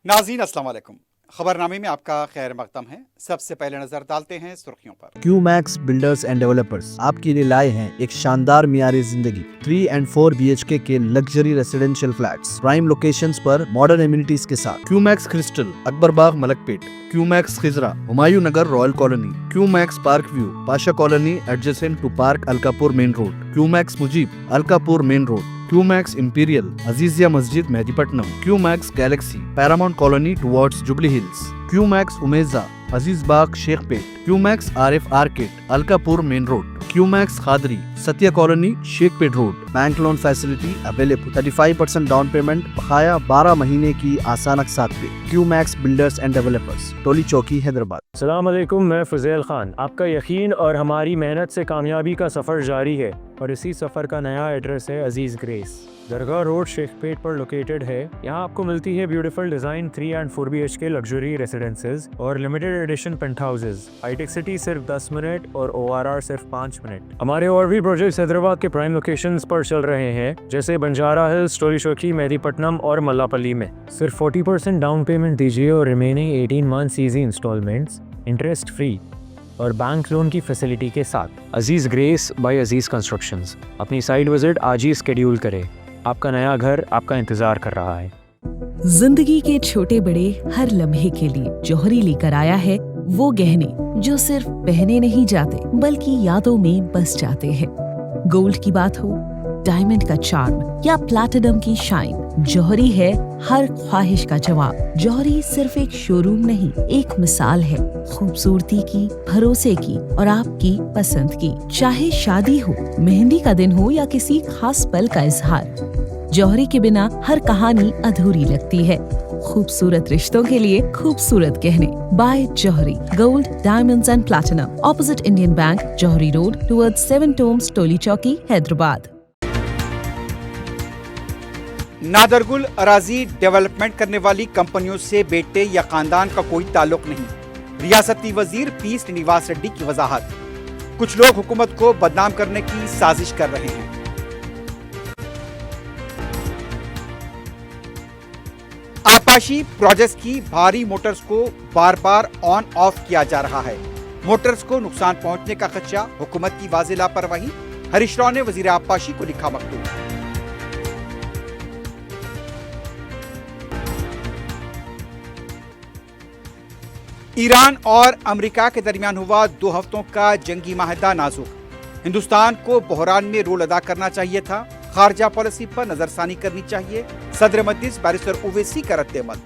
नाज़रीन अस्सलाम वालेकुम। खबरनामे में आपका खैर मकदम है। सबसे पहले नजर डालते हैं सुर्खियों पर। क्यूमैक्स बिल्डर्स एंड डेवलपर्स आपके लिए लाए हैं एक शानदार मियारी जिंदगी 3 and 4 BHK के luxury residential flats prime locations पर मॉडर्न एमिनिटीज के साथ। QMax crystal, Akbarbagh, Malakpet, QMax Khizra, Humayun Nagar, royal colony, QMax park view, Pasha colony adjacent to park Alkapur main road, QMax Mujeeb, Alkapur main road, QMax imperial, Azizia Masjid, Mehdipatnam, QMax galaxy, paramount colony towards Jubilee Hills, QMax Umeza, Aziz Bagh, Shaikpet, QMax Arif arcade, Alkapur main road, QMax Khadri, Satya colony, Shaikpet road. Bank loan facility available. 35% down payment, बकाया 12 महीने की आसान अक़सात पे। QMax builders and developers, टोली चौकी, हैदराबाद। अस्सलाम वालेकुम, मैं फुज़ैल खान। आपका यकीन और हमारी मेहनत से कामयाबी का सफ़र जारी है और इसी सफ़र का नया एड्रेस है अजीज़ ग्रेस, दरगाह रोड, शेखपेट पर लोकेटेड है। यहाँ आपको मिलती है beautiful design 3 and 4 BHK luxury residences और लिमिटेड एडिशन पेंट हाउसेज। हाईटेक सिटी सिर्फ 10 मिनट और ORR सिर्फ 5 मिनट। हमारे और भी प्रोजेक्ट्स हैदराबाद के प्राइम लोकेशंस पर चल रहे हैं, जैसे बंजारा हिल्स, टोली चौकी, मेहदीपट्टनम और मल्लापल्ली में। सिर्फ 40% डाउन पेमेंट दीजिए और remaining 18 months easy instalments interest free और बैंक लोन की फैसिलिटी के साथ। Aziz Grace by Aziz Constructions. अपनी साइट विजिट आज ही स्केड्यूल करें, आपका नया घर आपका इंतजार कर रहा है। जिंदगी के छोटे बड़े हर लम्हे के लिए जौहरी लेकर आया है वो गहने जो सिर्फ पहने नहीं जाते बल्कि यादों में बस जाते हैं। गोल्ड की बात हो, डायमंड का चार्म या प्लैटिनम की शाइन, जौहरी है हर ख्वाहिश का जवाब। जौहरी सिर्फ एक शोरूम नहीं, एक मिसाल है खूबसूरती की, भरोसे की और आपकी पसंद की। चाहे शादी हो, मेहंदी का दिन हो या किसी खास पल का इजहार, जौहरी के बिना हर कहानी अधूरी लगती है। खूबसूरत रिश्तों के लिए खूबसूरत गहने by Jauhari, gold, diamonds and platinum, opposite Indian bank, Jauhari road, towards 7 tombs, Toli Chowki, Hyderabad. नादरगुल Araji development करने वाली कंपनियों से बेटे या खानदान का कोई ताल्लुक नहीं। रियासती वजीर पी श्रीनिवास रेड्डी की वजाहत। कुछ लोग हुकूमत को बदनाम करने की साजिश कर रहे हैं। आपाशी प्रोजेक्ट्स की भारी मोटर्स को बार बार ऑन ऑफ किया जा रहा है। मोटर्स को नुकसान पहुंचने का खदशा, हुकूमत की वाज़ेह लापरवाही। हरीश राव ने वजीर आपाशी को लिखा मकतूब। ईरान और अमेरिका के दरमियान हुआ 2 हफ्तों का जंगी माहिदा नाजुक। हिंदुस्तान को बहरान में रोल अदा करना चाहिए था, खारजा पॉलिसी पर नजरसानी करनी चाहिए। सदर मजलिस बैरिस्टर ओवैसी का रद्द-ए-अमल।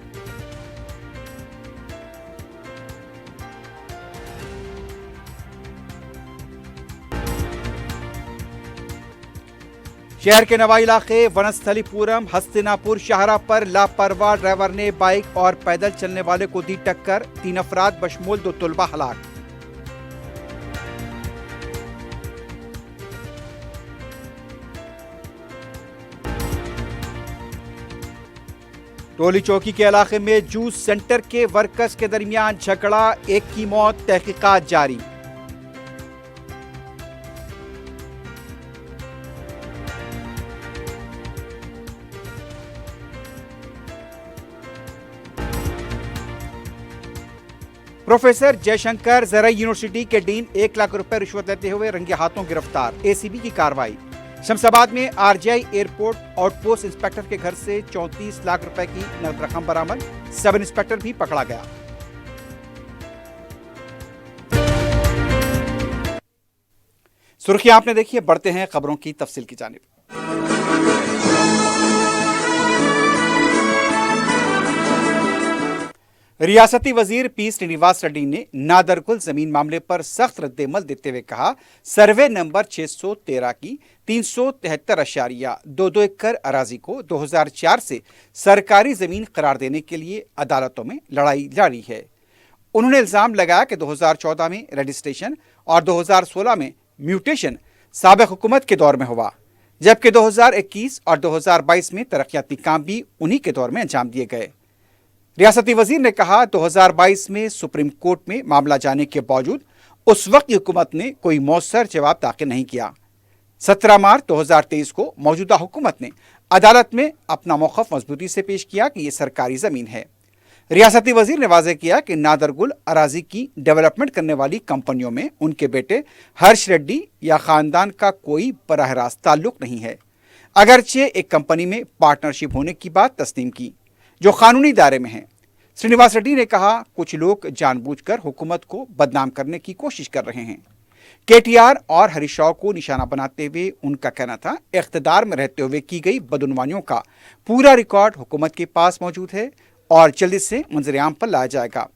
शहर के नवाई इलाके वनस्थलीपुरम हस्तिनापुर शाहरा पर लापरवाह ड्राइवर ने बाइक और पैदल चलने वाले को दी टक्कर। 3 अफराद बशमूल 2 तुलबा हलाक। टोली चौकी के इलाके में जूस सेंटर के वर्कर्स के दरमियान झगड़ा, एक की मौत, तहकीकात जारी। प्रोफेसर जयशंकर ज़राई यूनिवर्सिटी के डीन 1 लाख रुपए रिश्वत लेते हुए रंगे हाथों गिरफ्तार। ACB की कार्रवाई। शमशाबाद में RJI एयरपोर्ट आउटपोस्ट इंस्पेक्टर के घर से 34 लाख रुपए की नकद रकम बरामद। सब इंस्पेक्टर भी पकड़ा गया। सुर्खियां आपने देखी है, बढ़ते हैं खबरों की तफसील की जानिब। रियासती वजीर पी श्रीनिवास रेड्डी ने नादरगुल जमीन मामले पर सख्त रद्द-ए-अमल देते हुए कहा, सर्वे नंबर 613 की 373.22 एकड़ अराजी को 2004 से सरकारी जमीन करार देने के लिए अदालतों में लड़ाई जारी है। उन्होंने इल्जाम लगाया कि 2014 में रजिस्ट्रेशन और 2016 में म्यूटेशन साबिक हुकूमत के दौर में हुआ, जबकि 2021 और 2022 में तरक्याती काम भी उन्हीं के दौर में अंजाम दिए गए। रियासती वजीर ने कहा, 2022 में सुप्रीम कोर्ट में मामला जाने के बावजूद उस वक्त की हुकूमत ने कोई मौसर जवाब दाखिल नहीं किया। 17 मार्च 2023 को मौजूदा हुकूमत ने अदालत में अपना मौक़िफ़ मजबूती से पेश किया कि ये सरकारी ज़मीन है। रियासती वजीर ने वाज़ेह किया कि नादरगुल अराजी की डेवलपमेंट करने वाली कंपनियों में उनके बेटे हर्ष रेड्डी या खानदान का कोई बराह रास्त ताल्लुक नहीं है। अगरचे एक कंपनी में पार्टनरशिप होने की बात तस्लीम की जो कानूनी दायरे में है। श्रीनिवास रेड्डी ने कहा, कुछ लोग जानबूझकर हुकूमत को बदनाम करने की कोशिश कर रहे हैं। केटीआर और हरीश राव को निशाना बनाते हुए उनका कहना था, इख्तिदार में रहते हुए की गई बदउनवानियों का पूरा रिकॉर्ड हुकूमत के पास मौजूद है और जल्दी से मंजर-ए-आम पर लाया जाएगा।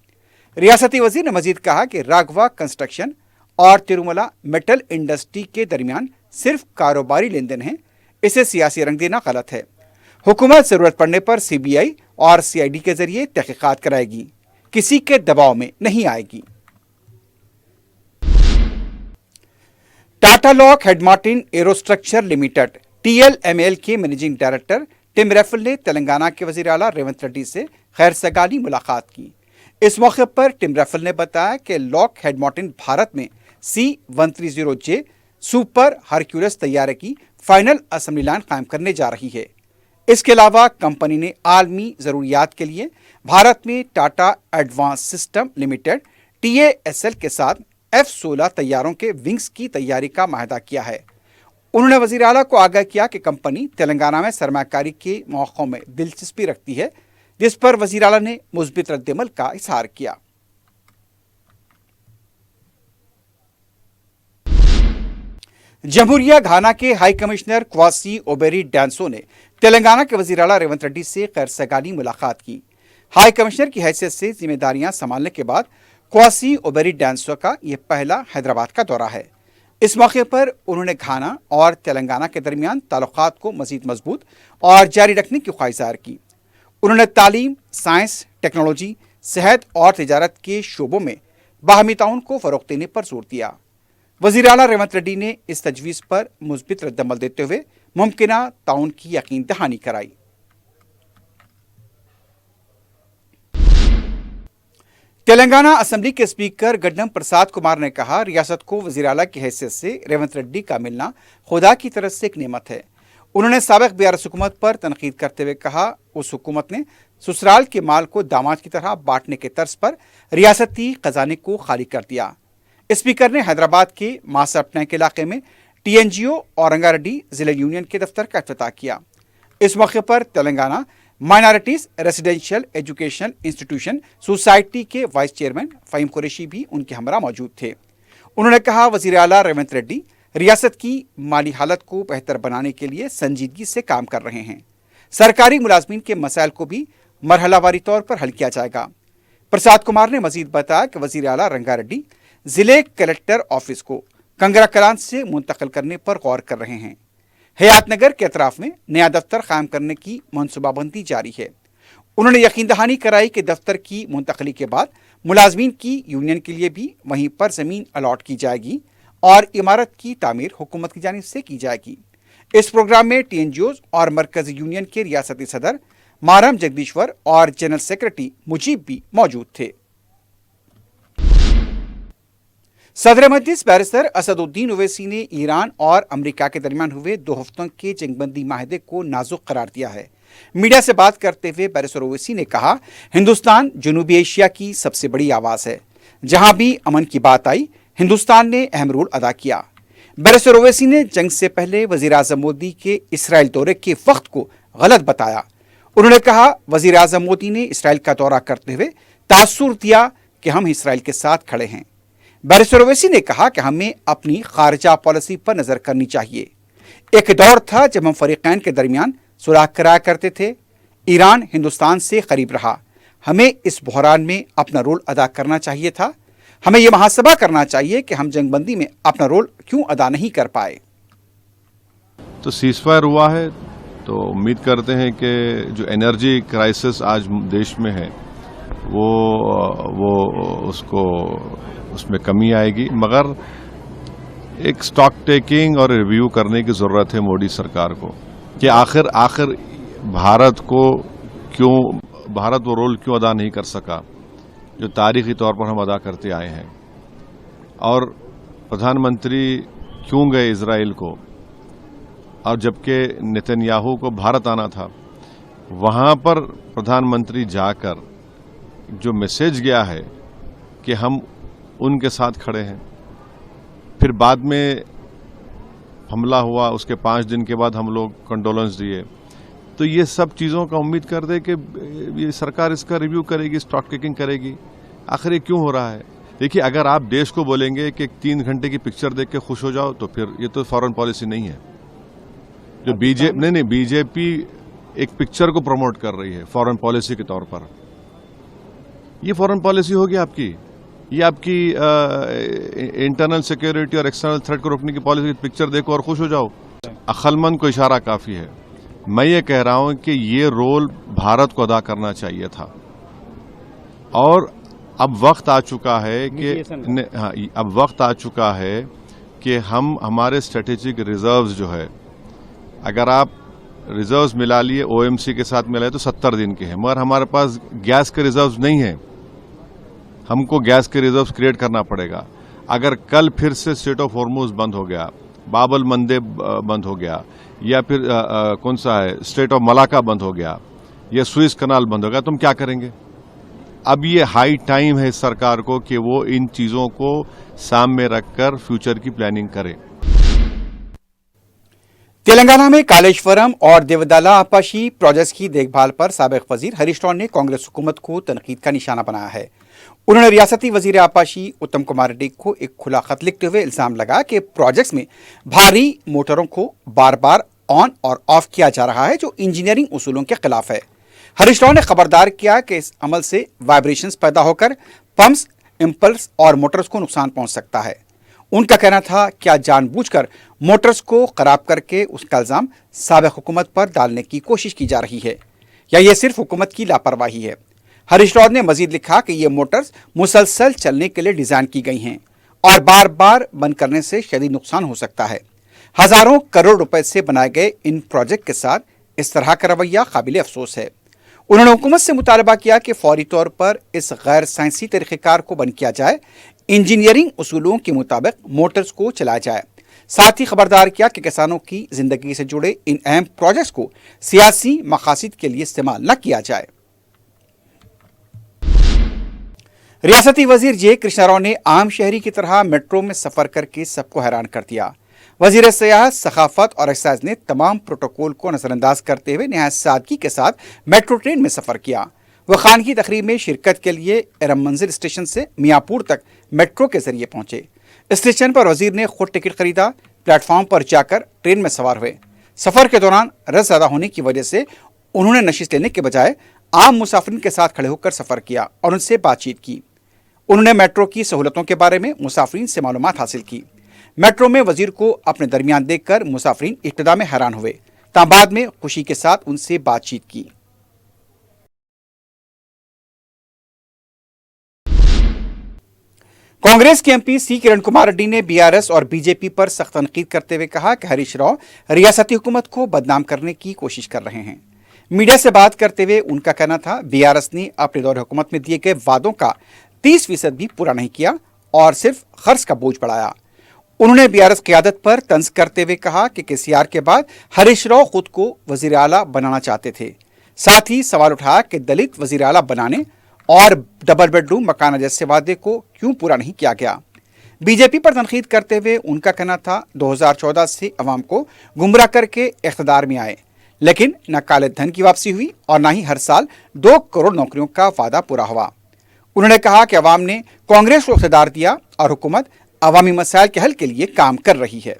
रियासती वजीर ने मजीद कहा कि राघवा कंस्ट्रक्शन और तिरुमला मेटल इंडस्ट्री के दरमियान सिर्फ कारोबारी लेन देन है, इसे सियासी रंग देना गलत है। हुकूमत जरूरत पड़ने पर CBI और CID के जरिए तहकीकात कराएगी, किसी के दबाव में नहीं आएगी। Tata Lockheed Martin aerostructure limited TLML के मैनेजिंग डायरेक्टर टिम रैफल ने तेलंगाना के वजीर आला रेवंत रेड्डी से खैर सगाली मुलाकात की। इस मौके पर टिम रैफल ने बताया कि लॉकहीड मार्टिन भारत में C-130J सुपर हरक्यूलिस तैयारे की फाइनल असेंबली लाइन कायम करने जा रही है। इसके अलावा कंपनी ने आलमी ज़रूरियात के लिए भारत में Tata advance system limited TASL के साथ F-16 तैयारों के विंग्स की तैयारी का माहदा किया है। उन्होंने वज़ीर आला को आगाह किया कि कंपनी तेलंगाना में सरमाकारी के मौक़ों में दिलचस्पी रखती है, जिस पर वज़ीर आला ने मुस्बित रद्द-ए-अमल का इज़हार किया। जमहूरिया घाना के हाई कमिश्नर क्वासी ओबेरी डांसो ने तेलंगाना के वज़ीर आला रेवंत रेड्डी से खैर सगाली मुलाकात की। हाई कमिश्नर की हैसियत से जिम्मेदारियां संभालने के बाद क्वासी ओबेरी डांसो का यह पहला हैदराबाद का दौरा है। इस मौके पर उन्होंने घाना और तेलंगाना के दरमियान ताल्लुकात को मजीद मजबूत और जारी रखने की ख्वाहिश ज़ाहिर की। उन्होंने तालीम, साइंस, टेक्नोलॉजी, सेहत और तिजारत के शोबों में बाहमी ताउन को फ़रोग़ देने पर जोर दिया। वज़ीर आला रेवंत रेड्डी ने इस तजवीज़ पर मुस्बित रद्द-ए-अमल देते हुए मुमकिना ताउन की यकीन दहानी कराई। तेलंगाना असेंबली के स्पीकर गड्डम प्रसाद कुमार ने कहा, रियासत को वज़ीर आला की हैसियत से रेवंत रेड्डी का मिलना खुदा की तरफ से एक नेमत है। उन्होंने साबिक़ BRS हुकूमत पर तनकीद करते हुए कहा, उस हुकूमत ने ससुराल के माल को दामाद की तरह बांटने के तर्ज पर रियासती खजाने को खाली कर दिया। स्पीकर ने हैदराबाद के मास्टर प्लान के इलाके में TNGO और रंगारेड्डी जिला यूनियन के दफ्तर का इफ्तिताह किया। इस मौके पर Telangana minorities residential education institution society के वाइस चेयरमैन फ़हीम कुरैशी भी उनके हमरा मौजूद थे। उन्होंने कहा, वज़ीर आला रेवंत रेड्डी रियासत की माली हालत को बेहतर बनाने के लिए संजीदगी से काम कर रहे हैं। सरकारी मुलाजमीन के मसाइल को भी मरहलावारी तौर पर हल किया जाएगा। प्रसाद कुमार ने मजीद बताया कि वज़ीर आला रंगारेड्डी जिले कलेक्टर ऑफिस को कंगरा कलान से मुंतकिल करने पर गौर कर रहे हैं। हयात नगर के अतराफ में नया दफ्तर कायम करने की मनसूबाबंदी जारी है। उन्होंने यकीन दहानी कराई कि दफ्तर की मुंतकली के बाद मुलाजमीन की यूनियन के लिए भी वहीं पर ज़मीन अलॉट की जाएगी और इमारत की तामीर हुकूमत की जानिब से की जाएगी। इस प्रोग्राम में TNGOs और मरकज़ी यूनियन के रियासती सदर मारम जगदीश्वर और जनरल सेक्रेटरी मुजीब भी मौजूद थे। सदर मजलिस बैरिस्टर असदुद्दीन ओवैसी ने ईरान और अमेरिका के दरमियान हुए 2 हफ्तों के जंगबंदी माहदे को नाजुक करार दिया है। मीडिया से बात करते हुए बैरिस्टर ओवैसी ने कहा, हिंदुस्तान जनूबी एशिया की सबसे बड़ी आवाज़ है। जहां भी अमन की बात आई, हिंदुस्तान ने अहम रोल अदा किया। बैरिस्टर ओवैसी ने जंग से पहले वज़ीर आज़म मोदी के इसराइल दौरे के वक्त को गलत बताया। उन्होंने कहा, वज़ीर आज़म मोदी ने इसराइल का दौरा करते हुए तासुर दिया कि हम इसराइल के साथ खड़े हैं। बैरिस्टर ओवैसी ने कहा कि हमें अपनी खारजा पॉलिसी पर नज़र करनी चाहिए। एक दौर था जब हम फरीकैन के दरमियान सुलह कराया करते थे। ईरान हिंदुस्तान से करीब रहा। हमें इस बहरान में अपना रोल अदा करना चाहिए था। हमें यह मुहासबा करना चाहिए कि हम जंगबंदी में अपना रोल क्यों अदा नहीं कर पाए। तो सीज़फायर हुआ है, तो उम्मीद करते हैं कि जो एनर्जी क्राइसिस आज देश में है वो उसमें कमी आएगी, मगर एक स्टॉक टेकिंग और रिव्यू करने की ज़रूरत है मोदी सरकार को कि आखिर भारत वो रोल क्यों अदा नहीं कर सका जो तारीखी तौर पर हम अदा करते आए हैं, और प्रधानमंत्री क्यों गए इजराइल को, और जबकि नेतन्याहू को भारत आना था, वहां पर प्रधानमंत्री जाकर जो मैसेज गया है कि हम उनके साथ खड़े हैं, फिर बाद में हमला हुआ, उसके 5 दिन के बाद हम लोग कंडोलेंस दिए, तो ये सब चीज़ों का उम्मीद कर दे कि ये सरकार इसका रिव्यू करेगी, स्टॉक टेकिंग करेगी। आखिर ये क्यों हो रहा है? देखिए, अगर आप देश को बोलेंगे कि 3 घंटे की पिक्चर देख के खुश हो जाओ, तो फिर ये तो फॉरेन पॉलिसी नहीं है। जो बीजेपी एक पिक्चर को प्रमोट कर रही है फॉरेन पॉलिसी के तौर पर, ये फॉरेन पॉलिसी होगी आपकी? ये आपकी इंटरनल सिक्योरिटी और एक्सटर्नल थ्रेट को रोकने की पॉलिसी? पिक्चर देखो और खुश हो जाओ। अक्लमंद को इशारा काफी है। मैं ये कह रहा हूं कि ये रोल भारत को अदा करना चाहिए था, और अब वक्त आ चुका है कि अब वक्त आ चुका है कि हम हमारे स्ट्रेटेजिक रिजर्व्स जो है, अगर आप रिजर्व्स मिला लिए ओएमसी के साथ मिलाए तो 70 दिन के हैं, मगर हमारे पास गैस के रिजर्व्स नहीं है। हमको गैस के रिजर्व्स क्रिएट करना पड़ेगा। अगर कल फिर से स्ट्रेट ऑफ हॉर्मुज बंद हो गया, बाबल मंदेब बंद हो गया, या फिर कौन सा है स्ट्रेट ऑफ मलाका बंद हो गया, या सुइस कनाल बंद हो गया, तो हम क्या करेंगे? अब ये हाई टाइम है इस सरकार को कि वो इन चीजों को सामने रखकर फ्यूचर की प्लानिंग करे। तेलंगाना में कालेश्वरम और देवदाला आपाशी प्रोजेक्ट्स की देखभाल पर साबिक वजीर हरीश राव ने कांग्रेस हुकूमत को तनकीद का निशाना बनाया है। उन्होंने रियासती वजीर आपाशी उत्तम कुमार रेड्डी को एक खुला खत लिखते हुए इल्जाम लगाया कि प्रोजेक्ट्स में भारी मोटरों को बार बार ऑन और ऑफ किया जा रहा है, जो इंजीनियरिंग उसूलों के खिलाफ है। हरीश राव ने खबरदार किया कि इस अमल से वाइब्रेशंस पैदा होकर पंप्स, इंपल्स और मोटर्स को नुकसान पहुंच सकता है। उनका कहना था, क्या जानबूझकर मोटर्स को खराब करके उसका इल्जाम साबिक हुकूमत पर डालने की कोशिश की जा रही है, या यह सिर्फ हुकूमत की लापरवाही है? हरीश राव ने मजीद लिखा कि ये मोटर्स मुसलसल चलने के लिए डिजाइन की गई हैं और बार बार बंद करने से शदीद नुकसान हो सकता है। हजारों करोड़ रुपए से बनाए गए इन प्रोजेक्ट के साथ इस तरह का रवैया काबिल अफसोस है। उन्होंने हुकूमत से मुतालबा किया कि फौरी तौर पर इस गैर साइंसी तरीक़ेकार को बंद किया जाए, इंजीनियरिंग उसूलों के मुताबिक मोटर्स को चलाया जाए। साथ ही खबरदार किया कि किसानों की जिंदगी से जुड़े इन अहम प्रोजेक्ट्स को सियासी मकासद के लिए इस्तेमाल न किया जाए। रियासती वजीर जे कृष्णा राव ने आम शहरी की तरह मेट्रो में सफर करके सबको हैरान कर दिया। वजीर सियाहत, सखाफत और एक्साइज ने तमाम प्रोटोकॉल को नजरअंदाज करते हुए निहायत सादगी के साथ मेट्रो ट्रेन में सफर किया। वह खान की तकरीब में शिरकत के लिए एरम मंजिल स्टेशन से मियाँपुर तक मेट्रो के जरिए पहुंचे। स्टेशन पर वजीर ने खुद टिकट खरीदा, प्लेटफॉर्म पर जाकर ट्रेन में सवार हुए। सफर के दौरान रस ज्यादा होने की वजह से उन्होंने नशिश लेने के बजाय आम मुसाफिरीन के साथ खड़े होकर सफर किया और उनसे बातचीत की। उन्होंने मेट्रो की सहूलतों के बारे में मुसाफिरीन से मालूमात हासिल की। मेट्रो में वजीर को अपने दरमियान देखकर मुसाफिरीन इब्तिदा में हैरान हुए, तां बाद में खुशी के साथ उनसे बातचीत की। कांग्रेस के एमपी सी किरण कुमार रेड्डी ने बीआरएस और बीजेपी पर सख्त तनकीद करते हुए कहा कि हरीश राव रियासती हुकूमत को बदनाम करने की कोशिश कर रहे हैं। मीडिया से बात करते हुए उनका कहना था, बीआरएस ने अपने दौर हुकूमत में दिए गए वादों का 30% भी पूरा नहीं किया और सिर्फ खर्च का बोझ बढ़ाया। उन्होंने बीआरएस क़यादत पर तंज करते हुए कहा कि केसीआर के बाद हरीश राव खुद को वजीर आला बनाना चाहते थे। साथ ही सवाल उठाया कि दलित वजीर आला बनाने और डबल बेडरूम मकान जैसे वादे को क्यों पूरा नहीं किया गया। बीजेपी पर तनकीद करते हुए उनका कहना था, 2014 से अवाम को गुमराह करके इख्तिदार में आए, लेकिन न काले धन की वापसी हुई और न ही हर साल 2 करोड़ नौकरियों का वादा पूरा हुआ। उन्होंने कहा कि अवाम ने कांग्रेस को इख्तिदार दिया और हुकूमत अवामी मसाइल के हल के लिए काम कर रही है।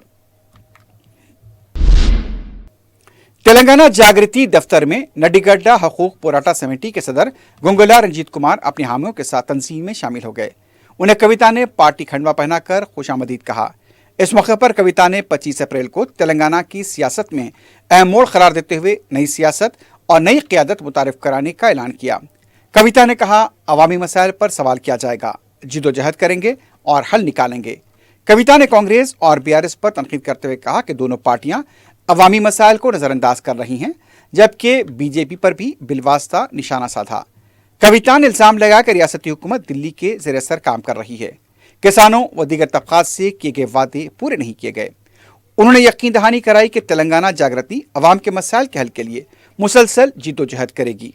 तेलंगाना जागृति दफ्तर में नडीगड्डा हकूक पोराटा समिति के सदर गुंगुला रंजीत कुमार अपने हामियों के साथ तंजीम में शामिल हो गए। उन्हें कविता ने पार्टी खंडवा पहनाकर खुशामदीद कहा। इस मौके पर कविता ने 25 अप्रैल को तेलंगाना की सियासत में अहम मोड़ करार देते हुए नई सियासत और नई क़यादत मुतारिफ कराने का ऐलान किया। कविता ने कहा, अवामी मसाइल पर सवाल किया जाएगा, जिद्दोजहद करेंगे और हल निकालेंगे। कविता ने कांग्रेस और बीआरएस पर तनकीद करते हुए कहा कि दोनों पार्टियां अवामी मसाइल को नजरअंदाज कर रही हैं, जबकि बीजेपी पर भी बिलवास्ता निशाना साधा। कविता ने इल्जाम लगाया कि रियासती हुकूमत दिल्ली के ज़ेर असर काम कर रही है। किसानों व दीगर तबकात से किए गए वादे पूरे नहीं किए गए। उन्होंने यकीन दहानी कराई कि तेलंगाना जागृति अवाम के मसाइल के हल के लिए मुसलसल जिद्दोजहद करेगी।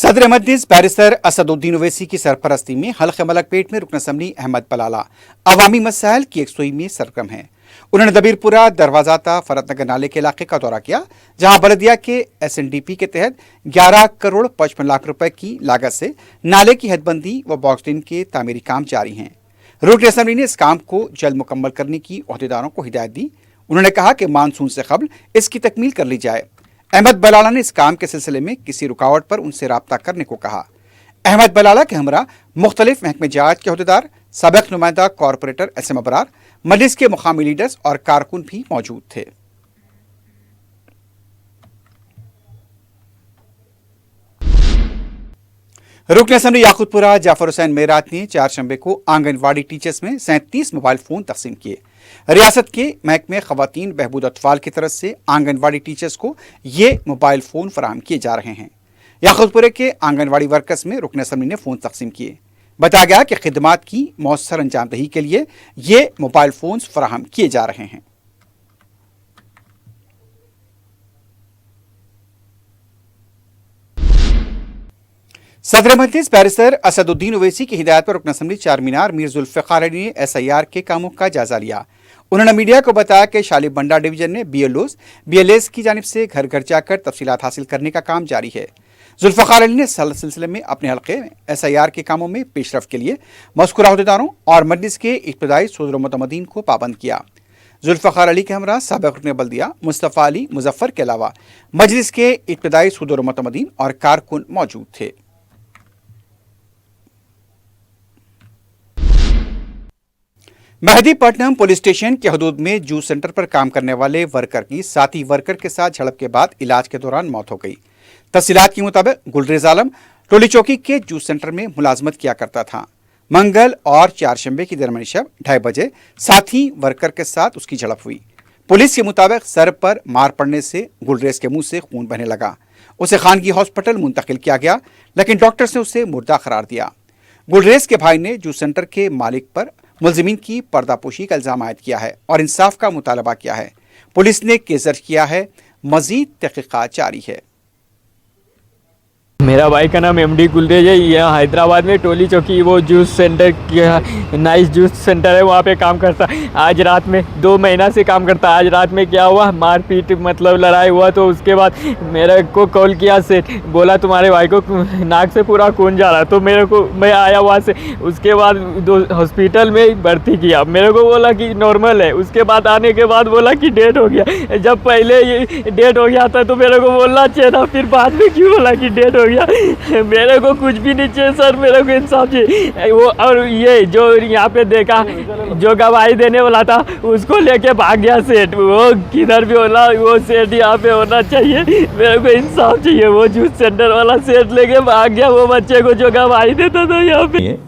सदर मजलिस बैरिस्टर असदुद्दीन ओवैसी की सरपरस्ती में हल्के मलकपेट में रुकन असम्बली अहमद बलाला अवामी मसाइल की यकसुई में सरगर्म हैं। उन्होंने दबीरपुरा दरवाजाता फरतनगर नाले के इलाके का दौरा किया, जहां बल्दिया के SNDP के तहत 11 करोड़ 55 लाख रुपए की लागत से नाले की हदबंदी व बॉक्सलिन के तामीरी काम जारी हैं। रुकन असम्बली ने इस काम को जल्द मुकम्मल करने की ओहदेदारों को हिदायत दी। उन्होंने कहा कि मानसून से कबल इसकी तकमील कर ली जाए। अहमद बलाला ने इस काम के सिलसिले में किसी रुकावट पर उनसे राब्ता करने को कहा। अहमद बलाला के हमरा मुख्तलिफ महकमे जात के अहदेदार, सबक नुमाइंदा कॉरपोरेटर SM अबरार, मजलिस के मुकामी लीडर्स और कारकुन भी मौजूद थे। रुकन असम्बली याकूतपुरा जाफर हुसैन मेरात ने 4 शंबे को आंगनवाड़ी टीचर्स में 37 मोबाइल फोन तकसीम किए। रियासत के महकमे खवातीन बहबूद अतफाल की तरफ से आंगनवाड़ी टीचर्स को ये मोबाइल फोन फराहम किए जा रहे हैं। याकूतपुरे के आंगनवाड़ी वर्कर्स में रुकन असम्बली ने फोन तकसीम किए। बताया गया कि खिदमात की मौसर अंजामदही के लिए ये मोबाइल फोन्स फराहम किए जा रहे हैं। सदर मजलिस बैरिस्टर असदुद्दीन ओवैसी की हिदायत पर रुकन असम्बली चार मीनार मीर जुल्फ़िकार अली ने SIR के कामों का जायजा लिया। उन्होंने मीडिया को बताया कि शाली बंडा डिवीजन में BLOs, BLAs की जानिब से घर घर जाकर तफसीलात हासिल करने का काम जारी है। जुल्फ़िकार अली ने सिलसिले में अपने हल्के में SIR के कामों में पेशरफ के लिए मज़कूरा अहदेदारों और मजलिस के इब्तदाई सदर मुतमदीन को पाबंद किया। जुल्फ़िकार अली के हमरा साबिक़ रुकन बल्दिया मुस्तफ़ा अली मुजफ्फर के अलावा मजलिस के इब्तदाई सदर मुतमदीन और कारकुन मौजूद थे। मेहदीपट्टनम पुलिस स्टेशन के हदूद में जूस सेंटर पर काम करने वाले वर्कर की साथी वर्कर के साथ झड़प के बाद इलाज के दौरान मौत हो गई। तफसीलात के मुताबिक गुलरेज आलम टोली चौकी के जूस सेंटर में मुलाजमत किया करता था। मंगल और 4 शंबे की दरमियानी शब 2:30 बजे साथी वर्कर के साथ उसकी झड़प हुई। पुलिस के मुताबिक सर पर मार पड़ने से गुलरेज के मुंह से खून बहने लगा। उसे खानगी हॉस्पिटल मुंतकिल किया गया, लेकिन डॉक्टर्स ने उसे मुर्दा करार दिया। गुलरेज के भाई ने जूस सेंटर के मालिक पर मुलजिमीन की पर्दापोशी का इल्जाम आयद किया है और इंसाफ का मुतालबा किया है। पुलिस ने केस दर्ज किया है, मजीद तहकीकात जारी है। मेरा भाई का नाम MD गुलरेज है। यहाँ हैदराबाद में टोली चौकी वो जूस सेंटर की नाइस जूस सेंटर है, वहाँ पे काम करता। आज रात में 2 महीना से काम करता। आज रात में क्या हुआ, मारपीट मतलब लड़ाई हुआ, तो उसके बाद मेरे को कॉल किया से बोला तुम्हारे भाई को नाक से पूरा खून जा रहा। तो मेरे को मैं आया वहाँ से, उसके बाद हॉस्पिटल में भर्ती किया। मेरे को बोला कि नॉर्मल है, उसके बाद आने के बाद बोला कि डेट हो गया। जब पहले ये डेट हो गया था तो मेरे को बोलना चाहिए था, फिर बाद में क्यों बोला कि डेट हो गया। मेरे को कुछ भी नहीं चाहिए सर, मेरे को इंसाफ चाहिए। वो और ये जो यहाँ पे देखा जो गवाही देने वाला था उसको लेके भाग गया सेठ। वो किधर भी होला, वो सेठ यहाँ पे होना चाहिए। मेरे को इंसाफ चाहिए। वो जूस सेंटर वाला सेठ लेके भाग गया वो बच्चे को जो गवाही देता था यहाँ पे।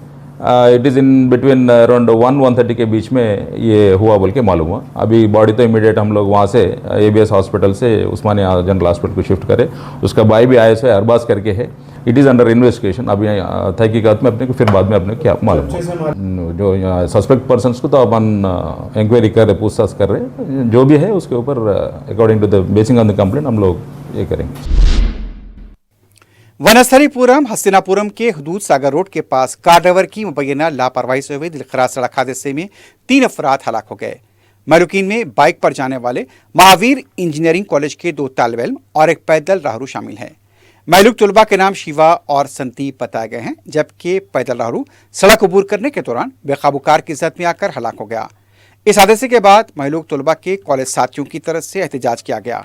It is in between around 1-1:30 के बीच में ये हुआ बोल के मालूम हुआ। अभी बॉडी तो इमीडिएट हम लोग वहाँ से ABS हॉस्पिटल से उस्मानिया जनरल हॉस्पिटल को शिफ्ट करे। उसका भाई भी ISI अरबाज करके है। It is under investigation. अभी तहकीकात में अपने को फिर बाद में अपने क्या मालूम होगा। जो सस्पेक्ट पर्सनस को तो अपन इंक्वायरी कर रहे, पूछताछ कर रहे, जो भी है उसके ऊपर according to the basing on the complaint हम लोग ये करेंगे। वनस्थलीपुरम हस्तिनापुरम के हदूद सागर रोड के पास कार ड्राइवर की मुबैना लापरवाही से हुए दिलखराज सड़क हादसे में 3 अफराद हलाक हो गए। मलुकीन में बाइक पर जाने वाले महावीर इंजीनियरिंग कॉलेज के 2 तालिब इल्म और एक पैदल राहरू शामिल हैं। महलूक तलबा के नाम शिवा और संदीप बताए गए हैं, जबकि पैदल राहरू सड़क अबूर करने के दौरान बेकाबू कार की जद में आकर हलाक हो गया। इस हादसे के बाद महलूक तलबा के कॉलेज साथियों की तरफ से एहतजाज किया गया।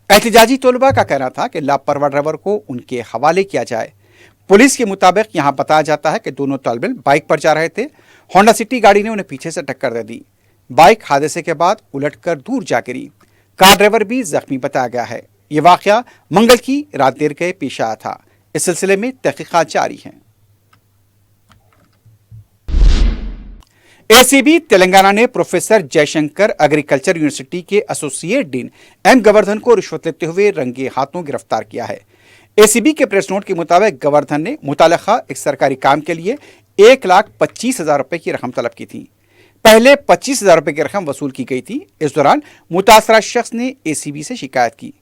एहतजाजी तलबा का कहना था कि लापरवाह ड्राइवर को उनके हवाले किया जाए। पुलिस के मुताबिक यहाँ बताया जाता है कि दोनों तालिब इल्म बाइक पर जा रहे थे। होंडा सिटी गाड़ी ने उन्हें पीछे से टक्कर दे दी। बाइक हादसे के बाद उलटकर दूर जा गिरी। कार ड्राइवर भी जख्मी बताया गया है। ये वाकया मंगल की रात देर गए पेश आया था। इस सिलसिले में तहकीकात जारी हैं। ACB तेलंगाना ने प्रोफेसर जयशंकर एग्रीकल्चर यूनिवर्सिटी के एसोसिएट डीन M गोवर्धन को रिश्वत लेते हुए रंगे हाथों गिरफ्तार किया है। ACB के प्रेस नोट के मुताबिक गोवर्धन ने मुतालिका एक सरकारी काम के लिए 1,25,000 रुपए की रकम तलब की थी। पहले 25,000 रुपए की रकम वसूल की गई थी। इस दौरान मुतासरा शख्स ने ACB से शिकायत की।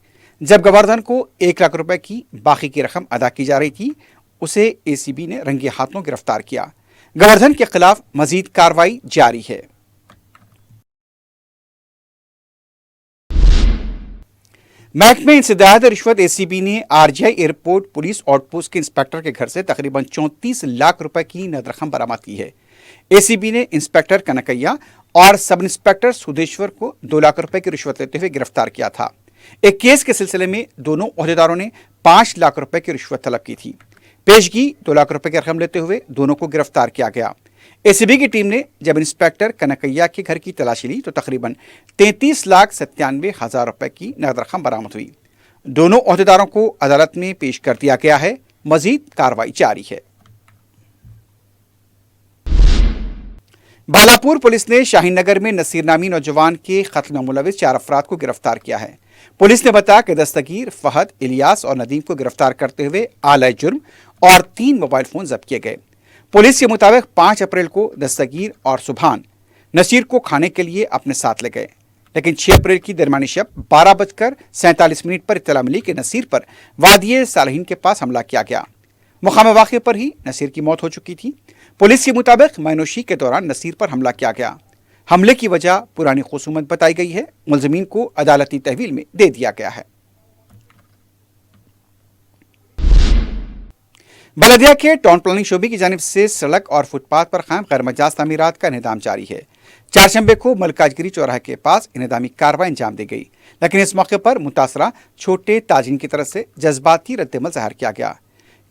जब गोवर्धन को 1 लाख रुपए की बाकी की रकम अदा की जा रही थी, उसे एसीबी ने रंगे हाथों गिरफ्तार किया। गोवर्धन के खिलाफ मजीद कार्रवाई जारी है। महकमे इंसदाद रिश्वत एसीबी ने आरजीआई एयरपोर्ट पुलिस आउटपोस्ट के इंस्पेक्टर के घर से तकरीबन 34 लाख रुपए की नकद रकम बरामद की है। एसीबी ने इंस्पेक्टर कनकैया और सब इंस्पेक्टर सुदेश्वर को 2 लाख रुपए की रिश्वत लेते हुए गिरफ्तार किया था। एक केस के सिलसिले में दोनों ओहदेदारों ने 5 लाख रुपए की रिश्वत तलब की थी। पेशगी 2 लाख रुपए की रकम लेते हुए दोनों को गिरफ्तार किया गया। एसीबी की टीम ने जब इंस्पेक्टर कनकैया के घर की तलाशी ली तो तकरीबन 33,97,000 रुपए की नकद रकम बरामद हुई। दोनों ओहदेदारों को अदालत में पेश कर दिया गया है। मजीद कार्रवाई जारी है। बालापुर पुलिस ने शाहीन नगर में नसीर नामी नौजवान के कत्ल में मुलविस 4 अफराद को गिरफ्तार किया है। पुलिस ने बताया कि दस्तगीर फहद, इलियास और नदीम को गिरफ्तार करते हुए आला जुर्म और 3 मोबाइल फोन जब्त किए गए। पुलिस के मुताबिक 5 अप्रैल को दस्तगीर और सुभान नसीर को खाने के लिए अपने साथ ले गए, लेकिन 6 अप्रैल की दरमियानी शब 12:47 पर इत्तला मिली कि नसीर पर वादिये सालहीन के पास हमला किया गया। मुकाम वाक़े पर ही नसीर की मौत हो चुकी थी। पुलिस के मुताबिक मैनोशी के दौरान नसीर पर हमला किया गया। हमले की वजह पुरानी खुसूमत बताई गई है। मुलजमीन को अदालती तहवील में दे दिया गया है। बलदिया के टाउन प्लानिंग शोबे की जानिब से सड़क और फुटपाथ पर कायम गैरमजाज तामीरात का इंतजाम जारी है। 4 शंबे को मलकाजगिरी चौराहे के पास इंतजामी कार्रवाई अंजाम दी गई, लेकिन इस मौके पर मुतासरा छोटे ताजीन की तरफ से जज्बाती रद्दमल ज़ाहिर किया गया।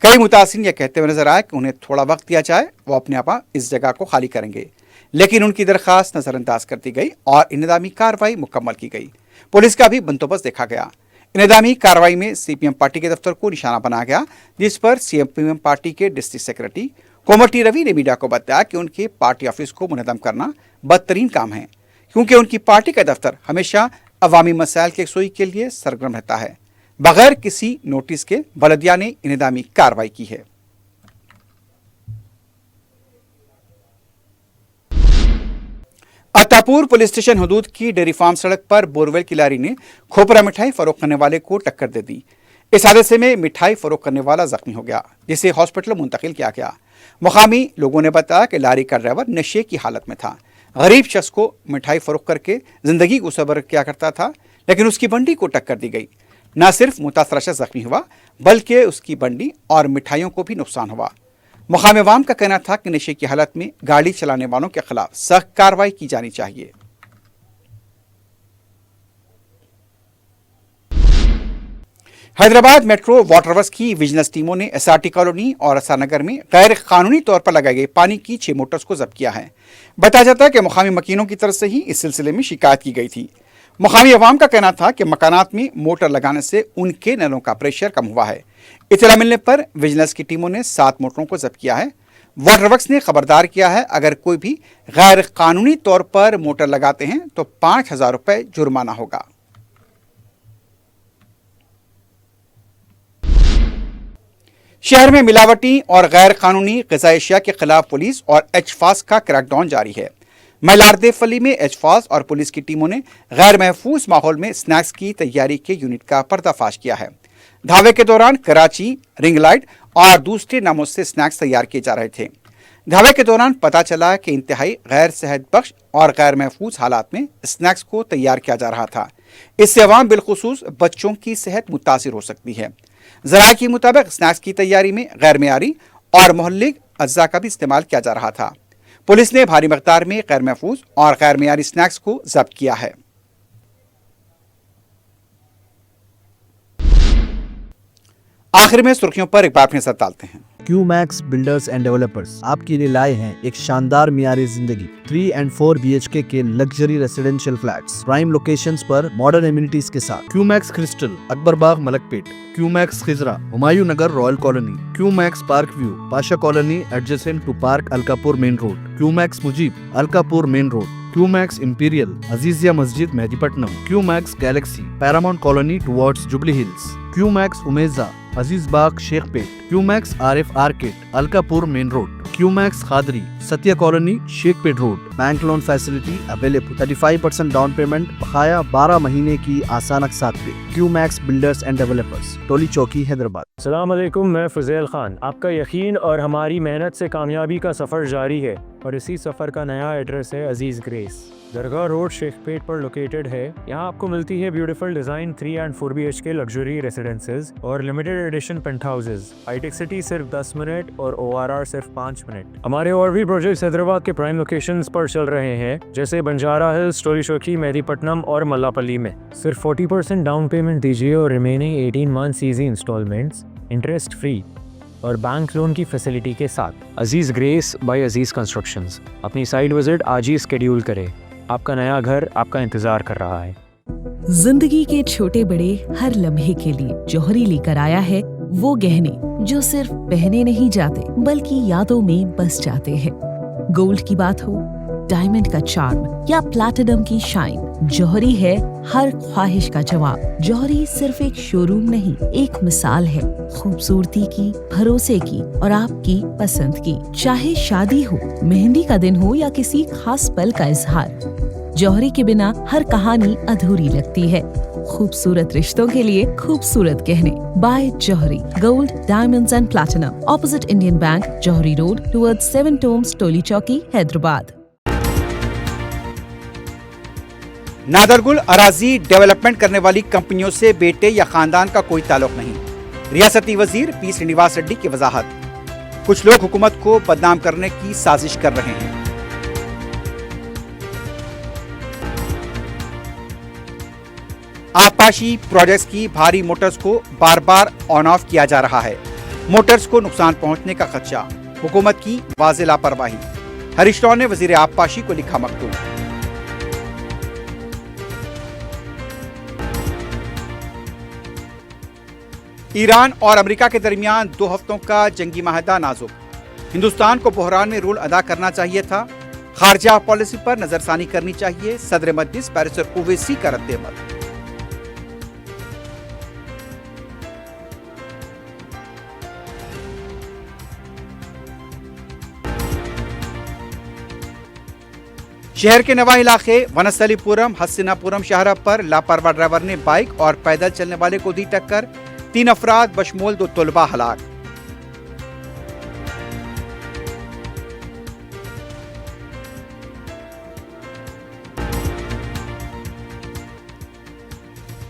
कई मुतासिरीन यह कहते हुए नजर आए कि उन्हें थोड़ा वक्त दिया जाए, वो अपने आप इस जगह को खाली करेंगे, लेकिन उनकी दरख्वास्त नजरअंदाज कर दी गई और इंतजामी कार्रवाई मुकम्मल की गई। पुलिस का भी बंदोबस्त देखा गया। इंतजामी कार्रवाई में सीपीएम पार्टी के दफ्तर को निशाना बनाया गया, जिस पर सीपीएम पार्टी के डिस्ट्रिक्ट सेक्रेटरी कोमटी रवि ने मीडिया को बताया कि उनके पार्टी ऑफिस को मुनज़्ज़म करना बदतरीन काम है, क्योंकि उनकी पार्टी का दफ्तर हमेशा अवामी मसाइल की यकसुई के लिए सरगर्म रहता है। बगैर किसी नोटिस के बलदिया ने इंतजामी कार्रवाई की है। अत्तापुर पुलिस स्टेशन हदूद की डेयरी फार्म सड़क पर बोरवेल की लारी ने खोपरा मिठाई फरोख्त करने वाले को टक्कर दे दी। इस हादसे में मिठाई फरोख्त करने वाला जख्मी हो गया, जिसे हॉस्पिटल मुंतकिल किया गया। मुकामी लोगों ने बताया कि लारी का ड्राइवर नशे की हालत में था। गरीब शख्स को मिठाई फरोख्त करके जिंदगी को सबर किया करता था, लेकिन उसकी बंडी को टक्कर दी गई। न सिर्फ मुतासरा शख्स जख्मी हुआ, बल्कि उसकी बंडी और मिठाइयों को भी नुकसान हुआ। मुकामी अवाम का कहना था कि नशे की हालत में गाड़ी चलाने वालों के खिलाफ सख्त कार्रवाई की जानी चाहिए। हैदराबाद मेट्रो वाटर वर्क्स की विजिलेंस टीमों ने एसआरटी कॉलोनी और एसआर में गैर कानूनी तौर पर लगाए गए पानी की 6 मोटर्स को जब्त किया है। बताया जाता है कि मुकामी मकीनों की तरफ से ही इस सिलसिले में शिकायत की गई थी। मुकामी अवाम का कहना था कि मकानात में मोटर लगाने से उनके नलों का प्रेशर कम हुआ है। इत्तला मिलने पर विजिलेंस की टीमों ने 7 मोटरों को जब्त किया है। वाटर वर्क्स ने खबरदार किया है, अगर कोई भी गैर कानूनी तौर पर मोटर लगाते हैं तो 5,000 रुपए जुर्माना होगा। शहर में मिलावटी और गैर कानूनी ग़िज़ाई अशिया के खिलाफ पुलिस और एचफास का क्रैकडाउन जारी है। मलारदे फली में एचफास और पुलिस की टीमों ने गैर महफूज माहौल में स्नैक्स की तैयारी के यूनिट का पर्दाफाश किया है। धावे के दौरान कराची, रिंग लाइट और दूसरे नामों से स्नैक्स तैयार किए जा रहे थे। धावे के दौरान पता चला कि इंतहाई गैर सेहत बख्श और गैर महफूज हालात में स्नैक्स को तैयार किया जा रहा था। इससे अवाम बिलखुसूस बच्चों की सेहत मुतासिर हो सकती है। ज़राए के मुताबिक स्नैक्स की तैयारी में गैर मेयारी और मुहल्लिक अज्जा का भी इस्तेमाल किया जा रहा था। पुलिस ने भारी मकदार में गैर महफूज और गैर मेयारी स्नैक्स को जब्त किया है। आखिर में सुर्खियों पर एक बार नजर डालते हैं। क्यूमैक्स बिल्डर्स एंड डेवलपर्स आपके लिए लाए हैं एक शानदार मियारी जिंदगी 3 and 4 BHK के luxury residential flats prime locations पर मॉडर्न एमिनिटीज के साथ। QMax crystal, Akbarbagh, Malakpet. QMax Khizra, Humayun Nagar, royal colony. QMax park view, Pasha colony adjacent to park, Alkapur main road. QMax Mujeeb, Alkapur main road. QMax imperial, Azizia Masjid, Mehdipatnam. QMax galaxy, paramount colony towards Jubilee Hills. QMax Umeza, Aziz Bagh, Shaikpet. QMax RF arcade, Alkapur main road. QMax Khadri, Satya Colony, Sheikhpet Road. Bank loan facility available. 35% down payment, बकाया 12 महीने की आसान अक़सात पे. QMax Builders and Developers, टोली चौकी, हैदराबाद. अस्सलाम वालेकुम, मैं फुज़ैल खान. आपका यकीन और हमारी मेहनत से कामयाबी का सफ़र जारी है और इसी सफ़र का नया एड्रेस है अजीज़ ग्रेस. दरगाह रोड शेखपेट पर लोकेटेड है. यहाँ आपको मिलती है beautiful design 3 and 4 BHK luxury residences और लिमिटेड एडिशन पेंट हाउसेज. हाईटेक सिटी सिर्फ 10 मिनट और ORR सिर्फ 5 मिनट. हमारे और भी प्रोजेक्ट्स हैदराबाद के प्राइम लोकेशंस पर चल रहे हैं, जैसे बंजारा हिल्स, टोली चौकी, मेहदीपट्टनम और मल्लापल्ली में. सिर्फ 40% डाउन पेमेंट दीजिए और remaining 18 months easy instalments interest free और बैंक लोन की फैसिलिटी के साथ. Aziz Grace by Aziz Constructions. अपनी साइट विजिट आज ही स्केड्यूल करें. आपका नया घर आपका इंतजार कर रहा है. जिंदगी के छोटे बड़े हर लम्हे के लिए जौहरी लेकर आया है वो गहने जो सिर्फ पहने नहीं जाते बल्कि यादों में बस जाते हैं. गोल्ड की बात हो, डायमंड का चार्म या प्लैटिनम की शाइन, जौहरी है हर ख्वाहिश का जवाब. जौहरी सिर्फ एक शोरूम नहीं, एक मिसाल है खूबसूरती की, भरोसे की और आपकी पसंद की. चाहे शादी हो, मेहंदी का दिन हो या किसी खास पल का इजहार, जौहरी के बिना हर कहानी अधूरी लगती है. खूबसूरत रिश्तों के लिए खूबसूरत गहने by Jauhari. Gold, diamonds and platinum, opposite Indian bank, Jauhari road, towards 7 tombs, Toli Chowki, Hyderabad. नादरगुल Araji development करने वाली कंपनियों से बेटे या खानदान का कोई ताल्लुक नहीं. रियासती वजीर पी श्रीनिवास रेड्डी की वजाहत. कुछ लोग हुकूमत को बदनाम करने की साजिश कर रहे हैं. आबपाशी प्रोजेक्ट्स की भारी मोटर्स को बार बार ऑन ऑफ किया जा रहा है. मोटर्स को नुकसान पहुंचने का खदशा. हुकूमत की वाज़ेह लापरवाही. हरीश राव ने वजीर आबपाशी को लिखा मकतूब. ईरान और अमेरिका के दरमियान 2 हफ्तों का जंगी माहदा नाजुक. हिंदुस्तान को बहरान में रोल अदा करना चाहिए था. खारजा पॉलिसी पर नजरसानी करनी चाहिए. सदर मजलिस बैरिस्टर ओवैसी का रद्द-ए-अमल. शहर के नवा इलाके वनस्थलीपुरम, हस्तिनापुरम शाहरा पर लापरवाह ड्राइवर ने बाइक और पैदल चलने वाले को दी टक्कर. 3 अफराद बशमूल 2 तलबा हलाक.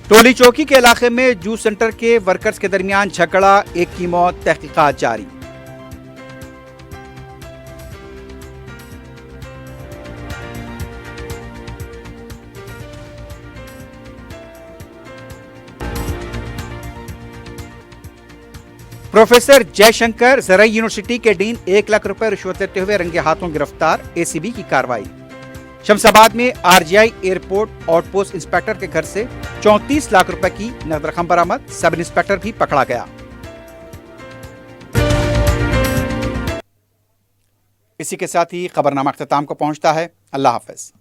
टोली चौकी के इलाके में जूस सेंटर के वर्कर्स के दरमियान झगड़ा, एक की मौत, तहकीकात जारी. प्रोफेसर जयशंकर ज़राई यूनिवर्सिटी के डीन 1 लाख रुपए रिश्वत लेते हुए रंगे हाथों गिरफ्तार. ACB की कार्रवाई. शमशाबाद में RGI एयरपोर्ट आउटपोस्ट इंस्पेक्टर के घर से 34 लाख रुपए की नकद रकम बरामद. सब इंस्पेक्टर भी पकड़ा गया. इसी के साथ ही खबरनामा अख्ताम को पहुंचता है. अल्लाह हाफिज.